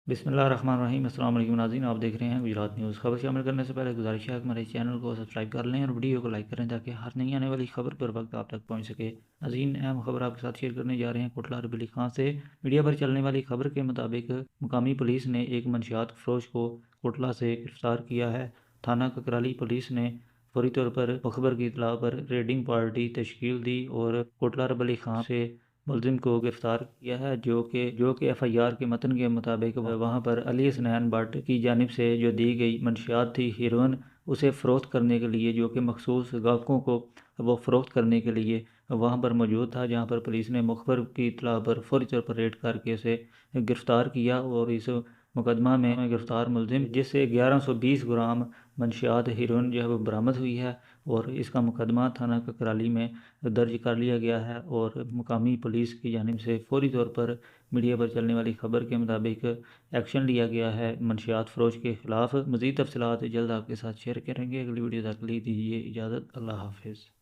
بسم اللہ الرحمن الرحیم۔ السلام علیکم ناظرین، آپ دیکھ رہے ہیں گجرات نیوز۔ خبر شامل کرنے سے پہلے گزارش ہے کہ ہمارے چینل کو سبسکرائب کر لیں اور ویڈیو کو لائک کریں تاکہ ہر نئی آنے والی خبر پر وقت آپ تک پہنچ سکے۔ ناظرین، اہم خبر آپ کے ساتھ شیئر کرنے جا رہے ہیں کوٹلہ ربیع خان سے۔ میڈیا پر چلنے والی خبر کے مطابق مقامی پولیس نے ایک منشیات فروش کو کوٹلہ سے گرفتار کیا ہے۔ تھانہ ککرالی پولیس نے فوری طور پر مخبر کی اطلاع پر ریڈنگ پارٹی تشکیل دی اور کوٹلہ ربیع خان سے ملزم کو گرفتار کیا ہے، جو کہ ایف آئی آر کے متن کے مطابق وہاں پر علی حسنین بٹ کی جانب سے جو دی گئی منشیات تھی ہیروئن، اسے فروخت کرنے کے لیے، جو کہ مخصوص گاہکوں کو وہ فروخت کرنے کے لیے وہاں پر موجود تھا، جہاں پر پولیس نے مخبر کی اطلاع پر فوری طور پر ریڈ کر کے اسے گرفتار کیا اور اس مقدمہ میں گرفتار ملزم جس سے 1120 گرام منشیات ہیروئن جو ہے وہ برآمد ہوئی ہے، اور اس کا مقدمہ تھانہ ککرالی میں درج کر لیا گیا ہے۔ اور مقامی پولیس کی جانب سے فوری طور پر میڈیا پر چلنے والی خبر کے مطابق ایکشن لیا گیا ہے منشیات فروش کے خلاف۔ مزید تفصیلات جلد آپ کے ساتھ شیئر کریں گے۔ اگلی ویڈیو تک کے لیے دیجیے اجازت۔ اللہ حافظ۔